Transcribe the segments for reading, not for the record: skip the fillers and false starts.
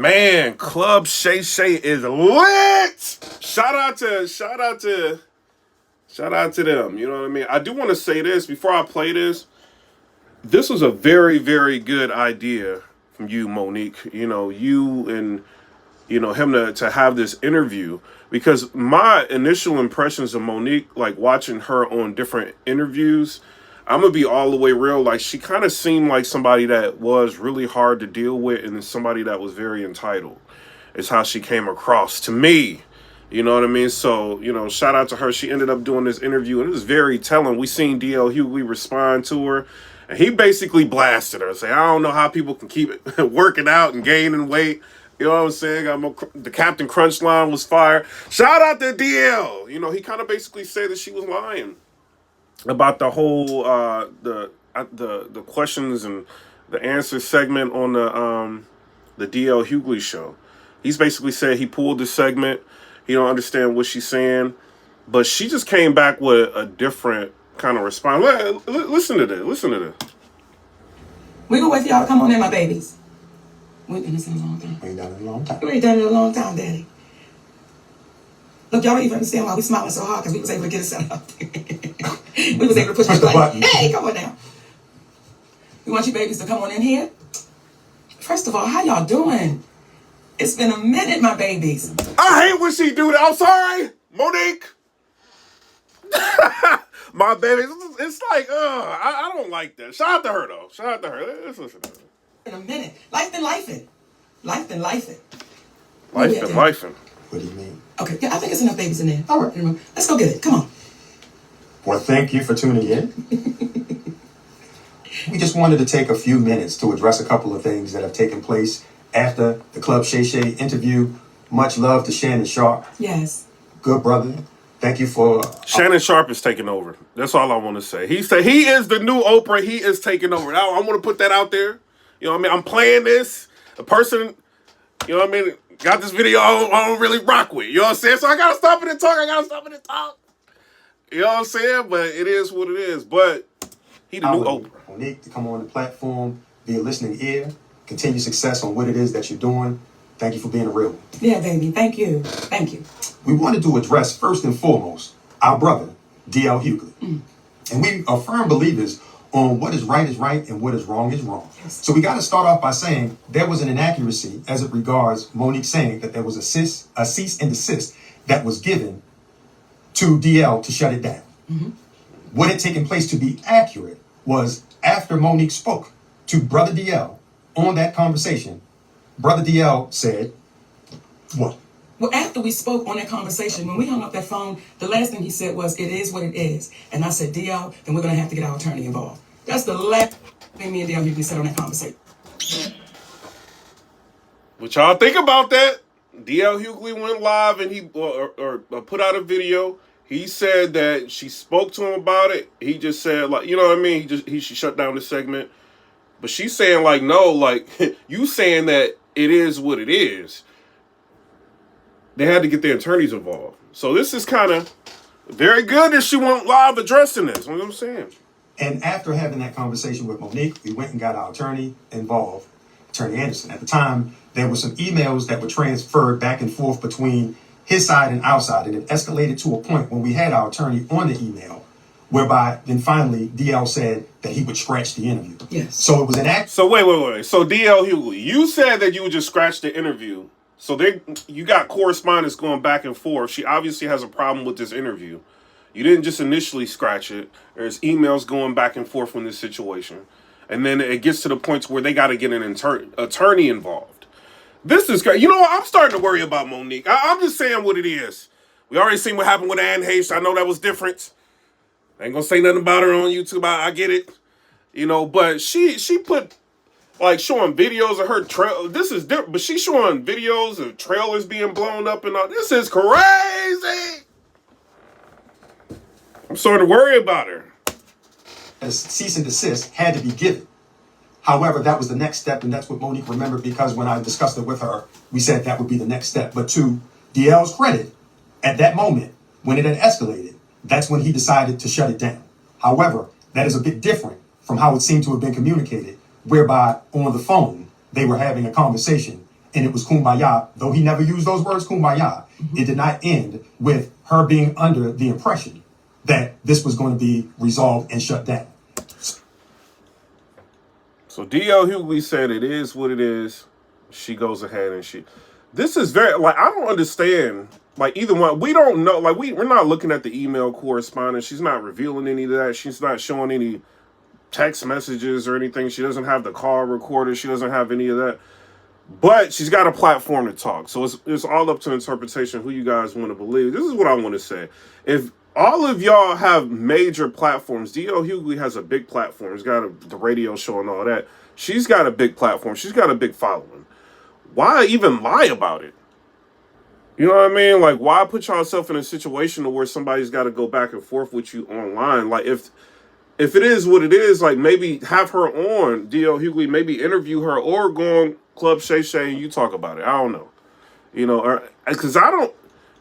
Man, Club Shay Shay is lit. Shout out to them. You know what I mean? I do want to say this before I play this. This was a very, very good idea from you, Monique. You know, you and him to have this interview, because my initial impressions of Monique, like watching her on different interviews, I'm gonna be all the way real. Like, she kind of seemed like somebody that was really hard to deal with, and somebody that was very entitled. It's how she came across to me. You know what I mean? So, shout out to her. She ended up doing this interview, and it was very telling. We seen DL Hughley respond to her, and he basically blasted her. Say, I don't know how people can keep it working out and gaining weight. You know what I'm saying? The Captain Crunch line was fire. Shout out to DL. He kind of basically said that she was lying about the whole the questions and the answer segment on the DL Hughley show. He's basically said he pulled the segment. He don't understand what she's saying, but she just came back with a different kind of response. Listen to this. We gonna wait for y'all to come on in, my babies. We've done this in a long time. We ain't done it in a long time. We ain't done it in a long time, Daddy. Look, y'all don't even understand why we smiling so hard, because we was able to get it set up. We was able to push the button. Hey, come on now. We want you babies to come on in here. First of all, how y'all doing? It's been a minute, my babies. I hate when she do that. I'm sorry, Monique. My baby, it's like, I don't like that. Shout out to her, though. Shout out to her. Let's listen to her. In a minute. Life been lifing. Life been lifing. What do you mean? Okay, yeah, I think it's enough babies in there. All right, let's go get it. Come on. Well, thank you for tuning in. We just wanted to take a few minutes to address a couple of things that have taken place after the Club Shay Shay interview. Much love to Shannon Sharp. Yes. Good brother. Thank you for... Shannon Sharp is taking over. That's all I want to say. He said he is the new Oprah. He is taking over. I want to put that out there. You know what I mean? I'm playing this. The person, you know what I mean, got this video I don't really rock with. You know what I'm saying? So I got to stop it and talk. You know what I'm saying? But it is what it is. But he the new Oprah. Monique, to come on the platform, be a listening ear, continue success on what it is that you're doing. Thank you for being a real one. Yeah, baby. Thank you. Thank you. We wanted to address, first and foremost, our brother, DL Hughley. And we are firm believers on what is right and what is wrong. Yes. So we got to start off by saying there was an inaccuracy as it regards Monique saying that there was a cease and desist that was given to DL to shut it down. What had taken place, to be accurate, was after Monique spoke to Brother DL on that conversation, Brother DL said, what? Well, after we spoke on that conversation, when we hung up that phone, the last thing he said was, it is what it is. And I said, DL, then we're going to have to get our attorney involved. That's the last thing me and DL Hughley said on that conversation. What y'all think about that? DL Hughley went live and he or put out a video. He said that she spoke to him about it. He just said, like, you know what I mean? She shut down the segment. But she's saying, like, no, like, you saying that it is what it is. They had to get their attorneys involved. So this is kind of very good that she went live addressing this. You know what I'm saying? And after having that conversation with Monique, we went and got our attorney involved, Attorney Anderson. At the time, there were some emails that were transferred back and forth between his side and our side. And it escalated to a point when we had our attorney on the email, whereby then finally DL said that he would scratch the interview. Yes. So it was an act. So wait. So DL Hughley, you said that you would just scratch the interview. So you got correspondence going back and forth. She obviously has a problem with this interview. You didn't just initially scratch it. There's emails going back and forth in this situation. And then it gets to the point where they got to get an attorney involved. This is great. You know what? I'm starting to worry about Monique. I'm just saying what it is. We already seen what happened with Anne Hayes. I know that was different. I ain't going to say nothing about her on YouTube. I get it. You know, but she put... like showing videos of her trail. This is different, but she's showing videos of trailers being blown up and all. This is crazy. I'm starting to worry about her. A cease and desist had to be given. However, that was the next step, and that's what Monique remembered, because when I discussed it with her, we said that would be the next step. But to DL's credit, at that moment, when it had escalated, that's when he decided to shut it down. However, that is a bit different from how it seemed to have been communicated, whereby on the phone, they were having a conversation and it was kumbaya, though he never used those words, kumbaya, it did not end with her being under the impression that this was going to be resolved and shut down. So DL Hughley said it is what it is. She goes ahead and this is very, like, I don't understand, like, either one. We don't know, like, we're not looking at the email correspondence. She's not revealing any of that. She's not showing any text messages or anything. She doesn't have the call recorded. She doesn't have any of that. But she's got a platform to talk. So it's all up to interpretation who you guys want to believe. This is what I want to say. If all of y'all have major platforms, DL Hughley has a big platform. He's got the radio show and all that. She's got a big platform. She's got a big following. Why even lie about it? You know what I mean? Like, why put yourself in a situation where somebody's got to go back and forth with you online? Like, if it is what it is, like, maybe have her on, DL Hughley, maybe interview her, or go on Club Shay Shay and you talk about it. I don't know. You know, because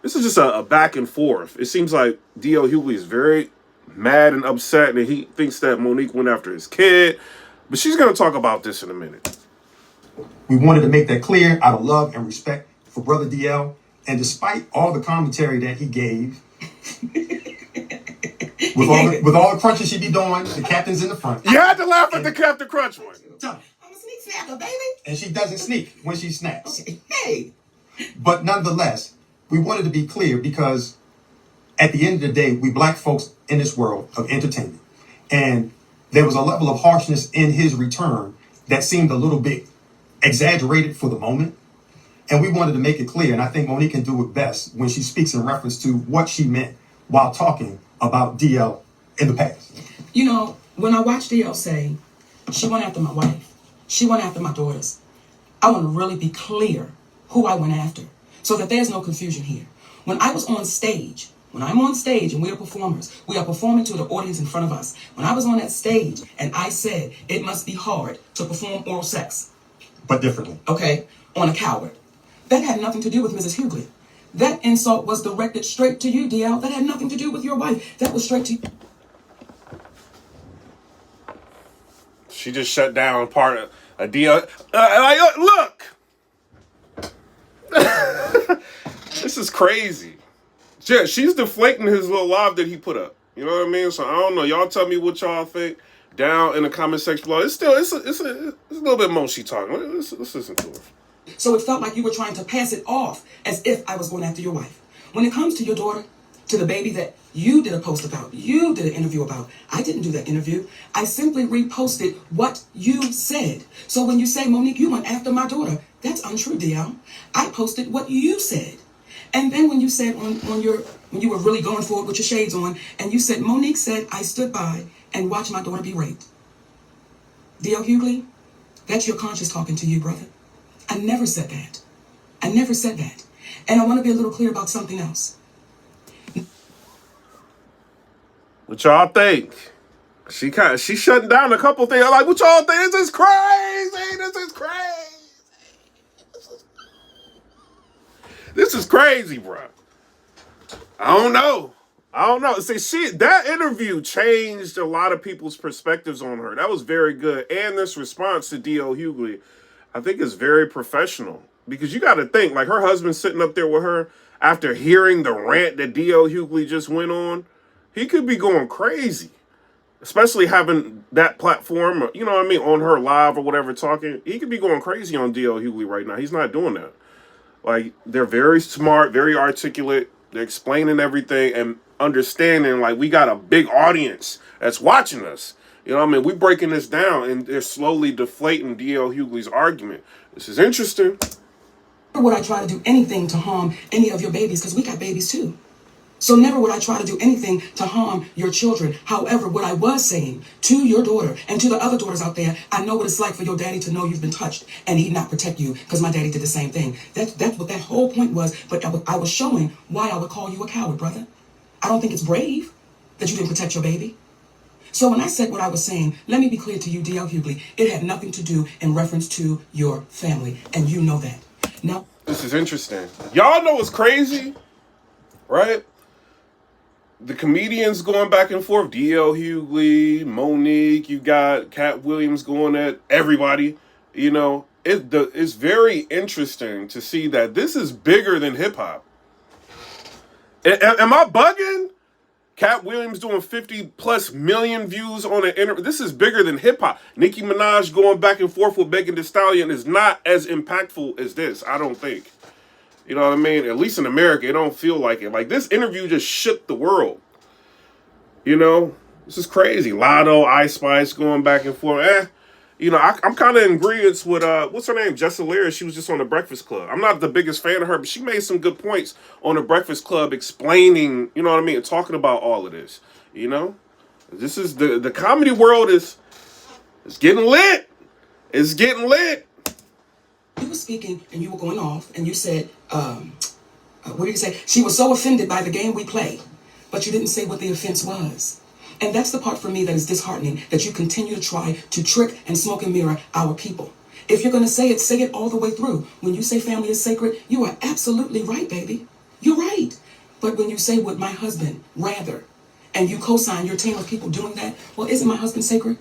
this is just a back and forth. It seems like DL Hughley is very mad and upset, and he thinks that Monique went after his kid. But she's going to talk about this in a minute. We wanted to make that clear out of love and respect for Brother DL. And despite all the commentary that he gave, with all the crunches she be doing, the captain's in the front. You had to laugh at the Captain Crunch one. I'm a sneak snacker, baby. And she doesn't sneak when she snaps. Okay. Hey. But nonetheless, we wanted to be clear because at the end of the day, we black folks in this world of entertainment. And there was a level of harshness in his return that seemed a little bit exaggerated for the moment. And we wanted to make it clear, and I think Monique can do it best when she speaks in reference to what she meant while talking about DL in the past. You know, when I watched DL say, she went after my wife, she went after my daughters, I want to really be clear who I went after so that there's no confusion here. When I was on stage, when I'm on stage and we are performers, we are performing to the audience in front of us. When I was on that stage and I said it must be hard to perform oral sex. But differently. Okay, on a coward. That had nothing to do with Mrs. Hughley. That insult was directed straight to you, DL. That had nothing to do with your wife. That was straight to you. She just shut down part of a DL. Look! This is crazy. Yeah, she's deflating his little live that he put up. You know what I mean? So I don't know. Y'all tell me what y'all think down in the comment section below. It's a little bit more she talking. Let's listen to her. So it felt like you were trying to pass it off as if I was going after your wife. When it comes to your daughter, to the baby that you did a post about, you did an interview about, I didn't do that interview. I simply reposted what you said. So when you say, Monique, you went after my daughter, that's untrue, DL. I posted what you said. And then when you said when you were really going for it with your shades on, and you said, Monique said, I stood by and watched my daughter be raped. DL Hughley, that's your conscience talking to you, brother. I never said that. I never said that. And I want to be a little clear about something else. What y'all think? She shutting down a couple things. Like, what y'all think? This is crazy. This is crazy. This is crazy, bro. I don't know. See, that interview changed a lot of people's perspectives on her. That was very good. And this response to D.O. Hughley, I think, is very professional. Because you got to think, like, her husband sitting up there with her after hearing the rant that D.O. Hughley just went on, he could be going crazy. Especially having that platform, you know what I mean, on her live or whatever talking. He could be going crazy on D.L. Hughley right now. He's not doing that. Like, they're very smart, very articulate. They're explaining everything and understanding, like, we got a big audience that's watching us. You know what I mean? We're breaking this down, and they're slowly deflating D.L. Hughley's argument. This is interesting. Never would I try to do anything to harm any of your babies, because we got babies too. So never would I try to do anything to harm your children. However, what I was saying to your daughter and to the other daughters out there, I know what it's like for your daddy to know you've been touched and he not protect you, because my daddy did the same thing. That's what that whole point was. But I was showing why I would call you a coward, brother. I don't think it's brave that you didn't protect your baby. So when I said what I was saying, let me be clear to you, D.L. Hughley, it had nothing to do in reference to your family, and you know that. Now, this is interesting. Y'all know what's crazy, right? The comedians going back and forth, D.L. Hughley, Monique, you got Cat Williams going at everybody, you know. it's very interesting to see that this is bigger than hip hop. Am I bugging? Cat Williams doing 50+ million views on an interview. This is bigger than hip hop. Nicki Minaj going back and forth with Megan Thee Stallion is not as impactful as this, I don't think. You know what I mean? At least in America, it don't feel like it. Like, this interview just shook the world. You know? This is crazy. Lotto, Ice Spice going back and forth. You know, I'm kind of in agreement with, what's her name? Jessa Lear. She was just on The Breakfast Club. I'm not the biggest fan of her, but she made some good points on The Breakfast Club explaining, you know what I mean, and talking about all of this. You know? This is, the comedy world is getting lit. It's getting lit. You were speaking and you were going off and you said, what did you say? She was so offended by the game we play, but you didn't say what the offense was. And that's the part for me that is disheartening, that you continue to try to trick and smoke and mirror our people. If you're going to say it all the way through. When you say family is sacred, you are absolutely right, baby. You're right. But when you say would my husband rather, and you co-sign your team of people doing that, well, isn't my husband sacred?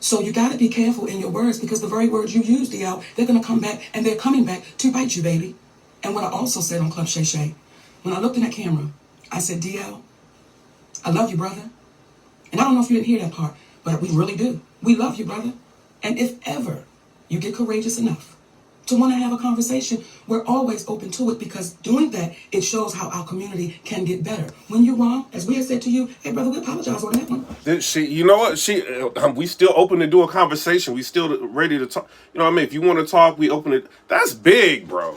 So you got to be careful in your words, because the very words you use, DL, they're going to come back, and they're coming back to bite you, baby. And what I also said on Club Shay Shay, when I looked in that camera, I said, DL, I love you, brother. And I don't know if you didn't hear that part, but we really do. We love you, brother. And if ever you get courageous enough to want to have a conversation, we're always open to it, because doing that, it shows how our community can get better. When you're wrong, as we have said to you, hey, brother, we apologize on that one. You know what? We still open to do a conversation. We still ready to talk. You know what I mean? If you want to talk, we open it. That's big, bro.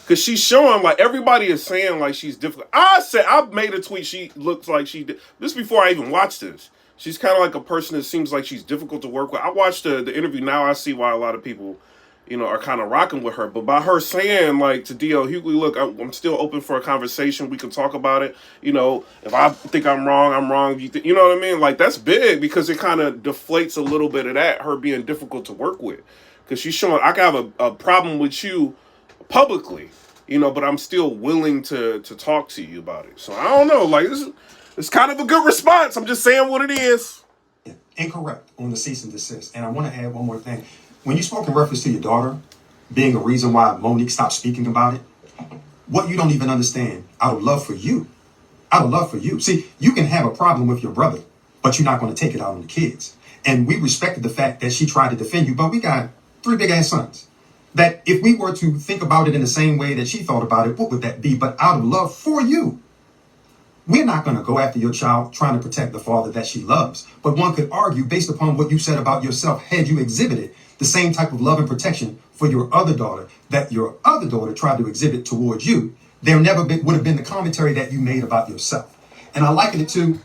Because she's showing, like, everybody is saying, like, she's difficult. I made a tweet, she looks like she did. This before I even watched this. She's kind of like a person that seems like she's difficult to work with. I watched the interview. Now I see why a lot of people, you know, are kind of rocking with her. But by her saying, like, to DL Hughley, look, I'm still open for a conversation. We can talk about it. You know, if I think I'm wrong, I'm wrong. You know what I mean? Like, that's big, because it kind of deflates a little bit of that, her being difficult to work with. Because she's showing, I can have a problem with you publicly, you know, but I'm still willing to talk to you about it. So I don't know, like, it's kind of a good response. I'm just saying what it is. Incorrect on the cease and desist. And I want to add one more thing. When you spoke in reference to your daughter being a reason why Monique stopped speaking about it, what you don't even understand, out of love for you. See, you can have a problem with your brother, but you're not going to take it out on the kids. And we respected the fact that she tried to defend you, but we got 3 big ass sons. That if we were to think about it in the same way that she thought about it, what would that be? But out of love for you. We're not going to go after your child trying to protect the father that she loves. But one could argue, based upon what you said about yourself, had you exhibited the same type of love and protection for your other daughter that your other daughter tried to exhibit towards you, there never would have been the commentary that you made about yourself. And I liken it to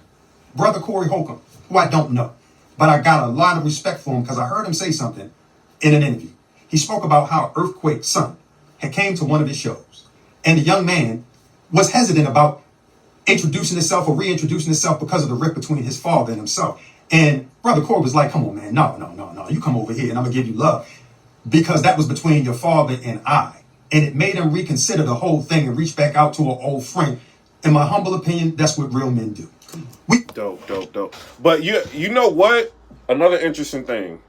Brother Corey Holcomb, who I don't know. But I got a lot of respect for him because I heard him say something in an interview. He spoke about how Earthquake's son had came to one of his shows. And the young man was hesitant about introducing himself or reintroducing himself because of the rift between his father and himself. And Brother Corey was like, come on, man, no. You come over here and I'm going to give you love. Because that was between your father and I. And it made him reconsider the whole thing and reach back out to an old friend. In my humble opinion, that's what real men do. Dope. But you know what? Another interesting thing.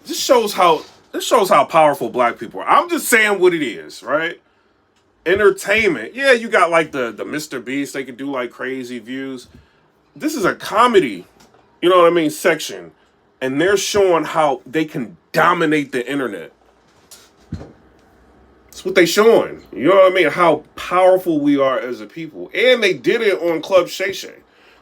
This shows how powerful black people are. I'm just saying what it is, right? Entertainment. Yeah, you got like the Mr. Beast. They can do like crazy views. This is a comedy, you know what I mean, section. And they're showing how they can dominate the internet. That's what they showing. You know what I mean? How powerful we are as a people. And they did it on Club Shay Shay.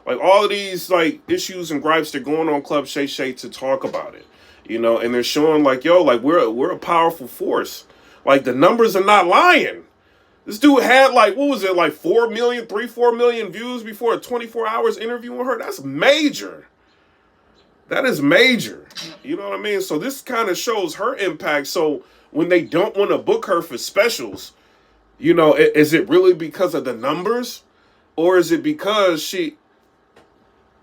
Like all of these like issues and gripes, they're going on Club Shay Shay to talk about it. You know, and they're showing like, yo, like we're a powerful force. Like the numbers are not lying. This dude had like, what was it, like 4 million views before a 24 hours interview with her? That's major. That is major. You know what I mean? So this kind of shows her impact. So when they don't want to book her for specials, you know, is it really because of the numbers? Or is it because she,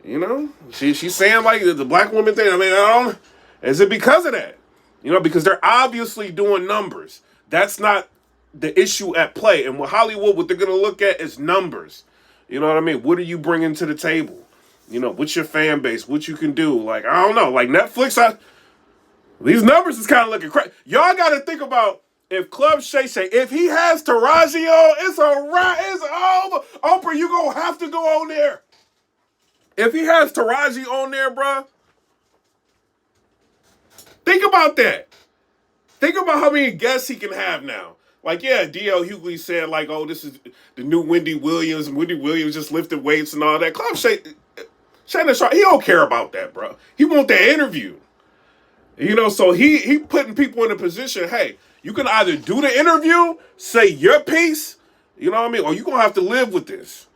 you know, she's saying like the black woman thing? I mean, I don't. Is it because of that? You know, because they're obviously doing numbers. That's not the issue at play. And with Hollywood, what they're going to look at is numbers. You know what I mean? What are you bringing to the table? You know, what's your fan base? What you can do? Like, I don't know. Like Netflix, These numbers is kind of looking crazy. Y'all got to think about if Club Shay Shay, if he has Taraji on, it's a wrap. It's over. Oprah, you gonna have to go on there. If he has Taraji on there, bruh, think about that. Think about how many guests he can have now. Like, yeah, DL Hughley said, like, oh, this is the new Wendy Williams, and Wendy Williams just lifted weights and all that. Club Shannon Sharp, he don't care about that, bro. He want that interview. You know, so he putting people in a position, hey, you can either do the interview, say your piece, you know what I mean, or you're going to have to live with this.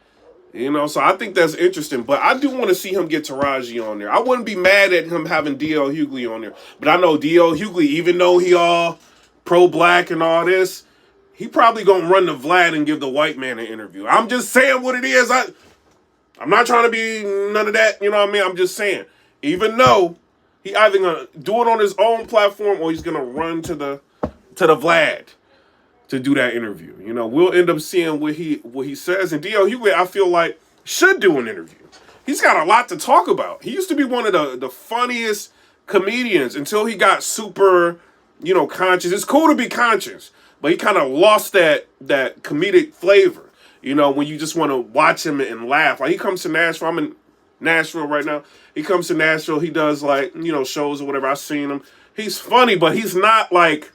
You know, so I think that's interesting. But I do want to see him get Taraji on there. I wouldn't be mad at him having DL Hughley on there. But I know DL Hughley, even though he all pro-black and all this, he probably going to run to Vlad and give the white man an interview. I'm just saying what it is. I'm not trying to be none of that. You know what I mean? I'm just saying. Even though he either going to do it on his own platform or he's going to run to the Vlad to do that interview. You know, we'll end up seeing what he says. And DL Hughley, I feel like, should do an interview. He's got a lot to talk about. He used to be one of the funniest comedians until he got super, you know, conscious. It's cool to be conscious, but he kind of lost that comedic flavor. You know, when you just want to watch him and laugh. Like, he comes to Nashville. I'm in Nashville right now. He comes to Nashville. He does, like, you know, shows or whatever. I've seen him. He's funny, but he's not like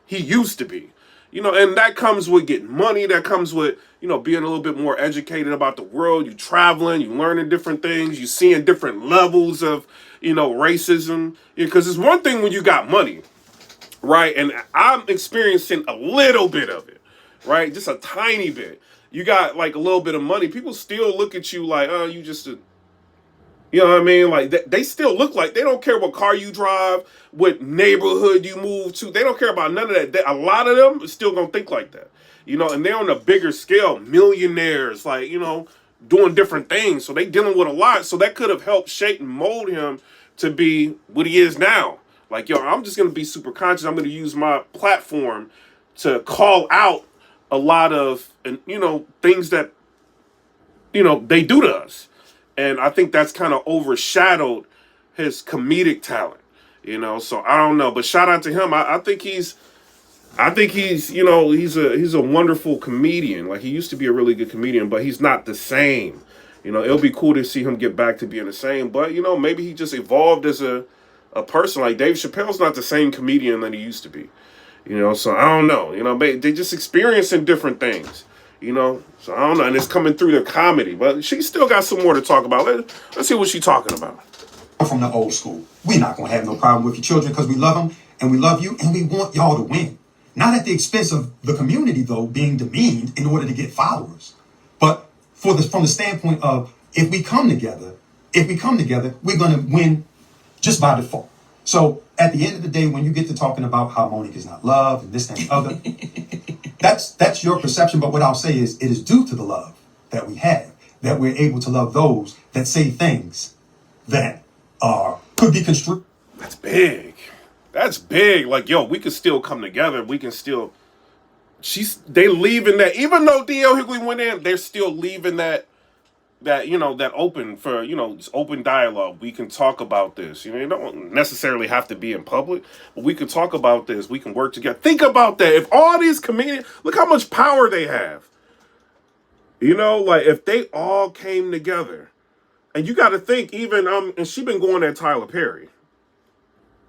he used to be. You know, and that comes with getting money. That comes with, you know, being a little bit more educated about the world. You traveling, you learning different things. You seeing different levels of, you know, racism. Because it's one thing when you got money, right? And I'm experiencing a little bit of it, right? Just a tiny bit. You got, like, a little bit of money. People still look at you like, oh, you just a... You know what I mean? Like, they still look like, they don't care what car you drive, what neighborhood you move to. They don't care about none of that. A lot of them are still going to think like that. You know, and they're on a bigger scale. Millionaires, like, you know, doing different things. So they dealing with a lot. So that could have helped shape and mold him to be what he is now. Like, yo, I'm just going to be super conscious. I'm going to use my platform to call out a lot of, you know, things that, you know, they do to us. And I think that's kind of overshadowed his comedic talent, you know. So I don't know, but shout out to him. I think he's, you know, he's a wonderful comedian. Like, he used to be a really good comedian, but he's not the same. You know, it'll be cool to see him get back to being the same. But, you know, maybe he just evolved as a person. Like, Dave Chappelle's not the same comedian that he used to be. You know, so I don't know. You know, they just experiencing different things. You know, so I don't know, and it's coming through the comedy, but she still got some more to talk about. Let's see what she's talking about. From the old school, we're not going to have no problem with your children because we love them and we love you and we want y'all to win. Not at the expense of the community, though, being demeaned in order to get followers. But from the standpoint of if we come together, we're going to win just by default. So at the end of the day, when you get to talking about how Monique is not loved and this and the other, that's your perception. But what I'll say is it is due to the love that we have, that we're able to love those that say things that could be construed. That's big. That's big. Like, yo, we can still come together. We can still... They leaving that... Even though DL Hughley went in, they're still leaving that, you know, that open for, you know, open dialogue. We can talk about this. You know, you don't necessarily have to be in public, but we can talk about this. We can work together. Think about that. If all these comedians... Look how much power they have. You know, like, if they all came together... And you got to think, even, and she been going at Tyler Perry.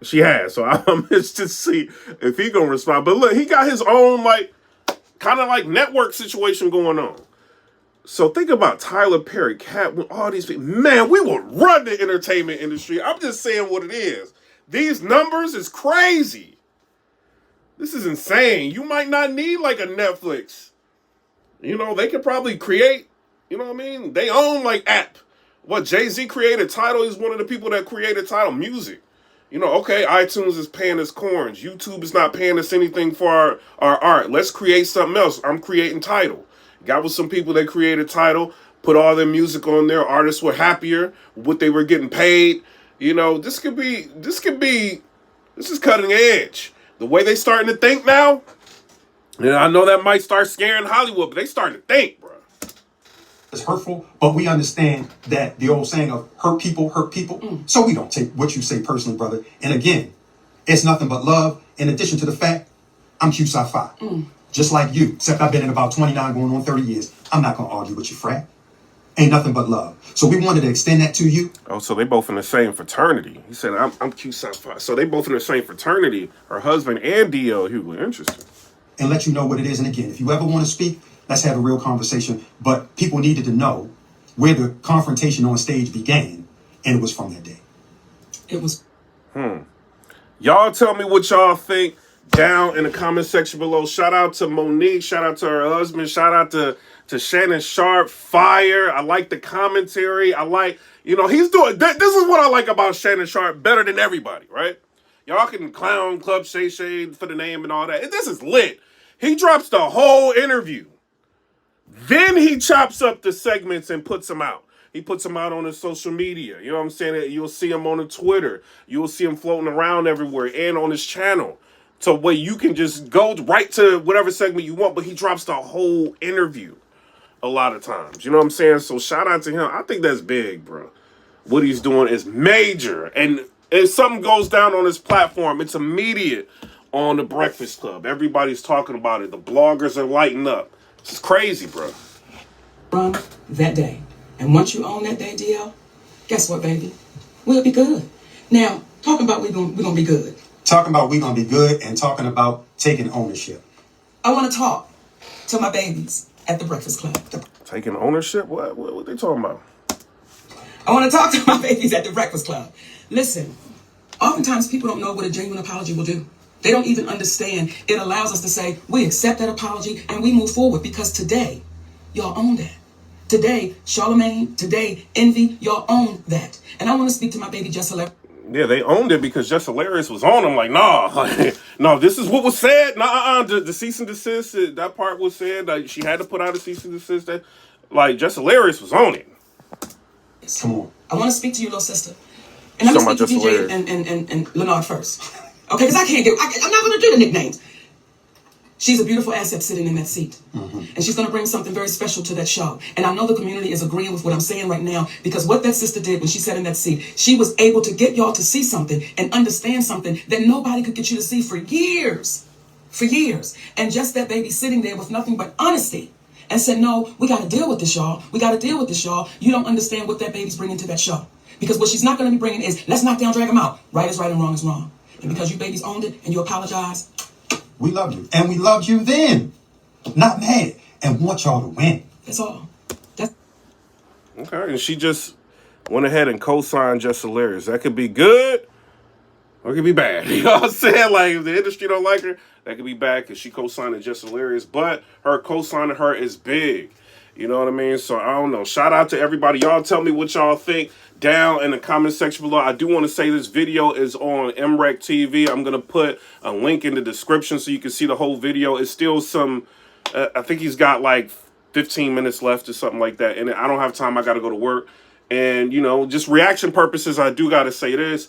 She has. So I'm just to see if he going to respond. But look, he got his own, like, kind of like network situation going on. So think about Tyler Perry, Cat, all these people. Man, we will run the entertainment industry. I'm just saying what it is. These numbers is crazy. This is insane. You might not need, like, a Netflix. You know, they could probably create, you know what I mean? They own, like, app. What, Jay-Z created Tidal? He's one of the people that created Tidal music. You know, okay, iTunes is paying us coins. YouTube is not paying us anything for our art. Let's create something else. I'm creating Tidal. Got with some people that created Tidal, put all their music on there. Artists were happier with what they were getting paid. You know, this is cutting edge. The way they starting to think now, and I know that might start scaring Hollywood, but they starting to think, bro. It's hurtful, but we understand that the old saying of hurt people. So we don't take what you say personally, brother. And again, It's nothing but love, in addition to the fact I'm Q Psi Phi. Just like you, except I've been in about 29 going on 30 years. I'm not going to argue with you, frat. Ain't nothing but love. So we wanted to extend that to you. Oh, so they both in the same fraternity. He said, I'm Q Psi Phi. So they both in the same fraternity, her husband and DL Hughley. Interesting. And let you know what it is. And again, if you ever want to speak, let's have a real conversation. But people needed to know where the confrontation on stage began, and it was from that day. It was. Y'all tell me what y'all think down in the comment section below. Shout out to Monique. Shout out to her husband. Shout out to Shannon Sharp. Fire. I like the commentary. I like, he's doing, this is what I like about Shannon Sharp better than everybody, right? Y'all can clown Club Shay Shay for the name and all that. This is lit. He drops the whole interview. Then he chops up the segments and puts them out. He puts them out on his social media. You know what I'm saying? You'll see him on the Twitter. You'll see him floating around everywhere and on his channel. So where you can just go right to whatever segment you want, but he drops the whole interview a lot of times. You know what I'm saying? So shout out to him. I think that's big, bro. What he's doing is major. And if something goes down on his platform, it's immediate on the Breakfast Club. Everybody's talking about it. The bloggers are lighting up. It's crazy, bro. Run that day. And once you own that day, DL, guess what, baby? We'll be good. Now, talking about we're gonna be good. Talking about we're going to be good and talking about taking ownership. I want to talk to my babies at the Breakfast Club. Taking ownership? What they talking about? I want to talk to my babies at the Breakfast Club. Listen, oftentimes people don't know what a genuine apology will do. They don't even understand. It allows us to say, we accept that apology and we move forward because today, y'all own that. Today, Charlemagne, today, Envy, y'all own that. And I want to speak to my baby Jess Hilarious. Yeah, they owned it because Jess Hilarious was on them. Like, nah, no, this is what was said. Nah, the cease and desist, that part was said. Like, she had to put out a cease and desist. Like, Jess Hilarious was on it. Come on. I want to speak to you, little sister. And I'm going to speak to DJ and Leonard first. Okay, because I'm not going to do the nicknames. She's a beautiful asset sitting in that seat. And she's going to bring something very special to that show. And I know the community is agreeing with what I'm saying right now, because what that sister did when she sat in that seat, she was able to get y'all to see something and understand something that nobody could get you to see for years. For years. And just that baby sitting there with nothing but honesty and said, no, we got to deal with this, y'all. We got to deal with this, y'all. You don't understand what that baby's bringing to that show. Because what she's not going to be bringing is, let's knock down, drag them out. Right is right and wrong is wrong. And because you babies owned it and you apologize, we love you. And we loved you then. Not mad. And want y'all to win. that's all. Okay, and she just went ahead and co-signed Jess Hilarious. That could be good or it could be bad. You know what I'm saying? Like, if the industry don't like her, that could be bad because she co-signed Jess Hilarious. But her co-signing her is big. You know what I mean? So, I don't know. Shout out to everybody. Y'all tell me what y'all think down in the comment section below. I do want to say this video is on MREC TV. I'm going to put a link in the description so you can see the whole video. It's still some, I think he's got like 15 minutes left or something like that. And I don't have time. I got to go to work. And, just reaction purposes, I do got to say this.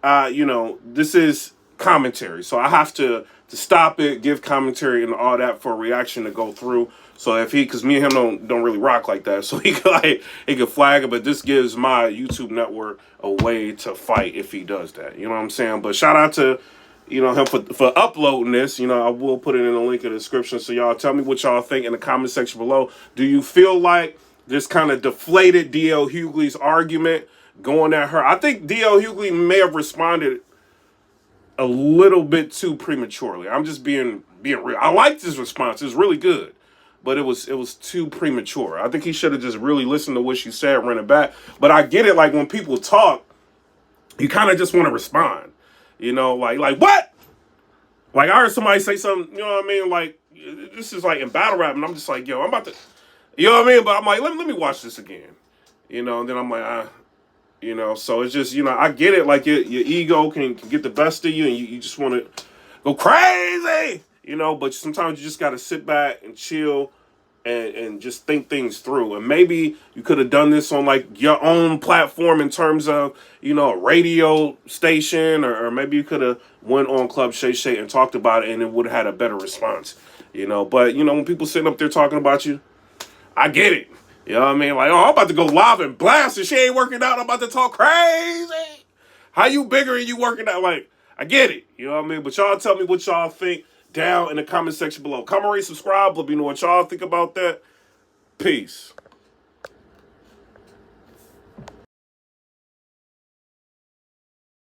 This is commentary. So I have to stop it, give commentary and all that for a reaction to go through. So because me and him don't really rock like that, so he could flag it, but this gives my YouTube network a way to fight if he does that. You know what I'm saying? But shout out to, him for uploading this. I will put it in the link in the description. So y'all tell me what y'all think in the comment section below. Do you feel like this kind of deflated DL Hughley's argument going at her? I think DL Hughley may have responded a little bit too prematurely. I'm just being real. I liked his response. It's really good. But it was too premature. I think he should have just really listened to what she said, run it back. But I get it, like when people talk, you kind of just want to respond. Like what? Like I heard somebody say something, you know what I mean? Like this is like in battle rap, and I'm just like, yo, I'm about to, you know what I mean? But I'm like, let me watch this again. And then I'm like, so it's just, I get it. Like your ego can get the best of you, and you just want to go crazy. But sometimes you just got to sit back and chill and just think things through. And maybe you could have done this on like your own platform in terms of, a radio station, or maybe you could have went on Club Shay Shay and talked about it and it would have had a better response, But, when people sitting up there talking about you, I get it. You know what I mean? Like, oh, I'm about to go live and blast and she ain't working out. I'm about to talk crazy. How you bigger and you working out? Like, I get it. You know what I mean? But y'all tell me what y'all think down in the comment section below. Comment, rate, subscribe. Let me know what y'all think about that. Peace.